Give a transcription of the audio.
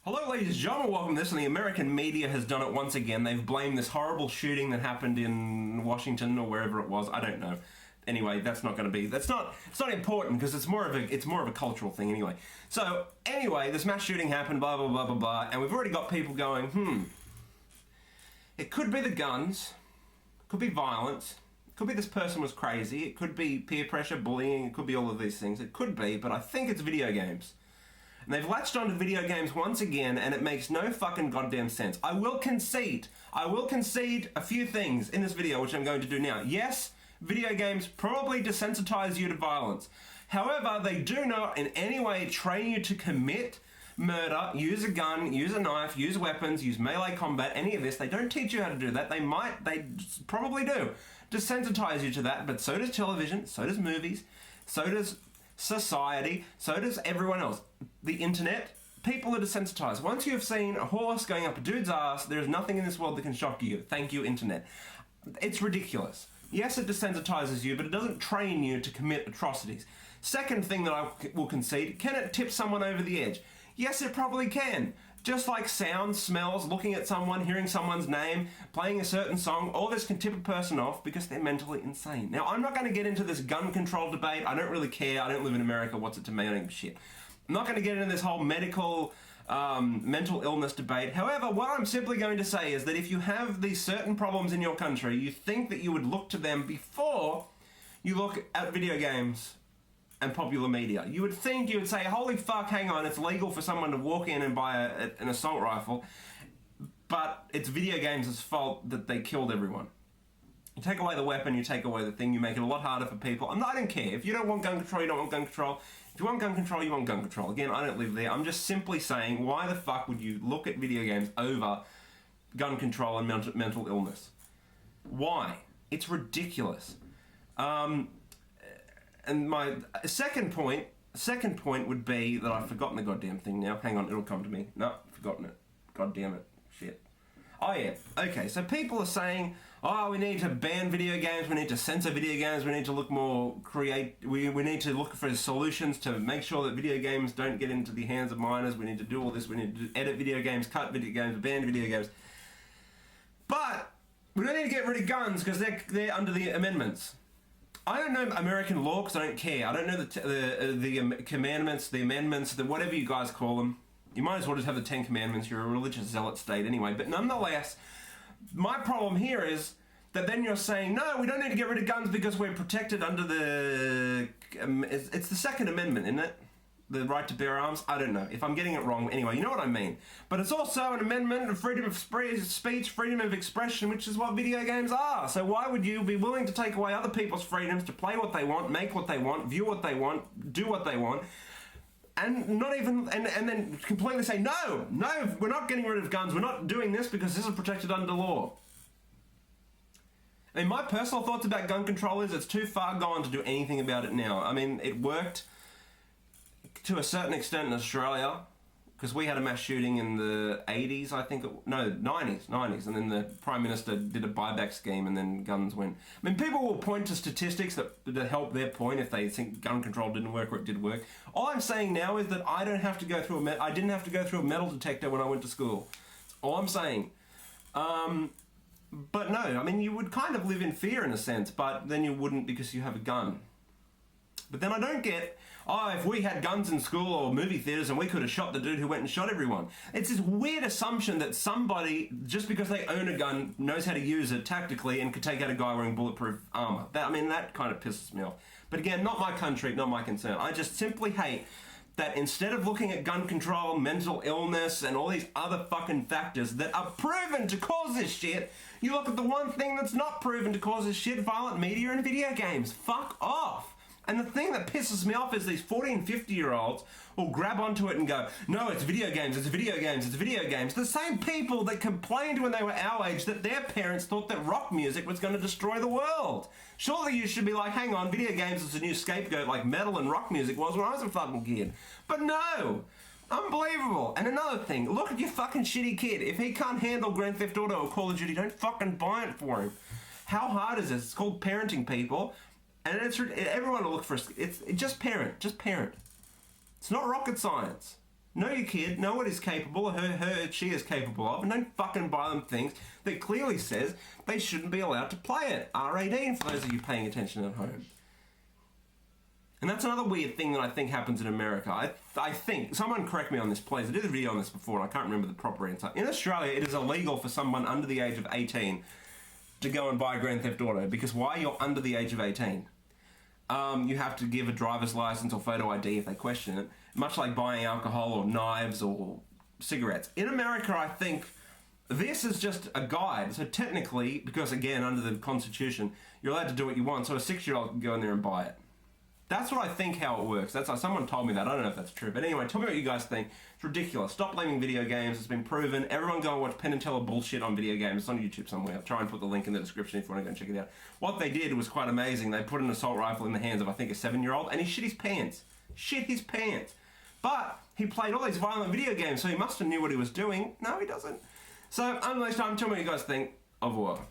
Hello ladies and gentlemen, welcome to this, and the American media has done it once again. They've blamed this horrible shooting that happened in Washington or wherever it was, I don't know. Anyway, it's not important because it's more of a cultural thing anyway. So, anyway, this mass shooting happened, blah blah blah blah blah, and we've already got people going, it could be the guns, it could be violence, it could be this person was crazy, it could be peer pressure, bullying, it could be all of these things, it could be, but I think it's video games. And they've latched onto video games once again, and it makes no fucking goddamn sense. I will concede a few things in this video, which I'm going to do now. Yes, video games probably desensitize you to violence. However, they do not in any way train you to commit murder, use a gun, use a knife, use weapons, use melee combat, any of this. They don't teach you how to do that. They probably do desensitize you to that, but so does television, so does movies, so does society, so does everyone else. The internet, people are desensitized. Once you've seen a horse going up a dude's ass, there is nothing in this world that can shock you. Thank you, internet. It's ridiculous. Yes, it desensitizes you, but it doesn't train you to commit atrocities. Second thing that I will concede, can it tip someone over the edge? Yes, it probably can. Just like sounds, smells, looking at someone, hearing someone's name, playing a certain song, all this can tip a person off because they're mentally insane. Now, I'm not going to get into this gun control debate. I don't really care. I don't live in America. What's it to me? I don't give a shit. I'm not going to get into this whole medical, mental illness debate. However, what I'm simply going to say is that if you have these certain problems in your country, you think that you would look to them before you look at video games and popular media. You would think, you would say, holy fuck, hang on, it's legal for someone to walk in and buy an assault rifle, but it's video games' fault that they killed everyone. You take away the weapon, you take away the thing, you make it a lot harder for people. I don't care. If you don't want gun control, you don't want gun control. If you want gun control, you want gun control. Again, I don't live there. I'm just simply saying, why the fuck would you look at video games over gun control and mental illness? Why? It's ridiculous. And my second point would be that I've forgotten the goddamn thing now. Hang on, it'll come to me. No, I've forgotten it. God damn it. Shit. Oh yeah. Okay, so people are saying, oh, we need to ban video games, we need to censor video games, we need to look more we need to look for solutions to make sure that video games don't get into the hands of minors, we need to do all this, we need to edit video games, cut video games, ban video games. But we don't need to get rid of guns because they're under the amendments. I don't know American law because I don't care. I don't know the commandments, the amendments, the whatever you guys call them. You might as well just have the 10 Commandments. You're a religious zealot state anyway. But nonetheless, my problem here is that then you're saying, no, we don't need to get rid of guns because we're protected under the... it's the Second Amendment, isn't it? The right to bear arms? I don't know. If I'm getting it wrong, anyway, you know what I mean. But it's also an amendment of freedom of speech, freedom of expression, which is what video games are. So why would you be willing to take away other people's freedoms to play what they want, make what they want, view what they want, do what they want, and not even, and then completely say, no, we're not getting rid of guns, we're not doing this because this is protected under law. I mean, my personal thoughts about gun control is it's too far gone to do anything about it now. I mean, it worked to a certain extent in Australia, because we had a mass shooting in the 80s, I think, 90s, and then the Prime Minister did a buyback scheme and then guns went. I mean, people will point to statistics that help their point if they think gun control didn't work or it did work. All I'm saying now is that I didn't have to go through a metal detector when I went to school. That's all I'm saying. But no, I mean, you would kind of live in fear in a sense, but then you wouldn't because you have a gun. But then I don't get, if we had guns in school or movie theaters and we could have shot the dude who went and shot everyone. It's this weird assumption that somebody, just because they own a gun, knows how to use it tactically and could take out a guy wearing bulletproof armor. That kind of pisses me off. But again, not my country, not my concern. I just simply hate that instead of looking at gun control, mental illness, and all these other fucking factors that are proven to cause this shit, you look at the one thing that's not proven to cause this shit, violent media and video games. Fuck off. And the thing that pisses me off is these 40 and 50-year-olds will grab onto it and go, no, it's video games, it's video games, it's video games. The same people that complained when they were our age that their parents thought that rock music was going to destroy the world. Surely you should be like, hang on, video games is a new scapegoat like metal and rock music was when I was a fucking kid. But no! Unbelievable. And another thing, look at your fucking shitty kid. If he can't handle Grand Theft Auto or Call of Duty, don't fucking buy it for him. How hard is this? It's called parenting, people. And everyone will look for it's just parent. It's not rocket science. Know your kid, know what he's capable, she is capable of, and don't fucking buy them things that clearly says they shouldn't be allowed to play it. R18 for those of you paying attention at home. And that's another weird thing that I think happens in America. I think, someone correct me on this please, I did a video on this before and I can't remember the proper answer. In Australia, it is illegal for someone under the age of 18 to go and buy Grand Theft Auto, because why? You're under the age of 18. You have to give a driver's license or photo ID if they question it, much like buying alcohol or knives or cigarettes. In America, I think this is just a guide. So technically, because again, under the Constitution, you're allowed to do what you want, so a 6-year-old can go in there and buy it. That's what I think how it works. That's someone told me that. I don't know if that's true. But anyway, tell me what you guys think. It's ridiculous. Stop blaming video games. It's been proven. Everyone go and watch Penn and Teller bullshit on video games. It's on YouTube somewhere. I'll try and put the link in the description if you want to go and check it out. What they did was quite amazing. They put an assault rifle in the hands of, I think, a 7-year-old, and he shit his pants. Shit his pants. But he played all these violent video games, so he must have knew what he was doing. No, he doesn't. So, until next time, tell me what you guys think. Au revoir.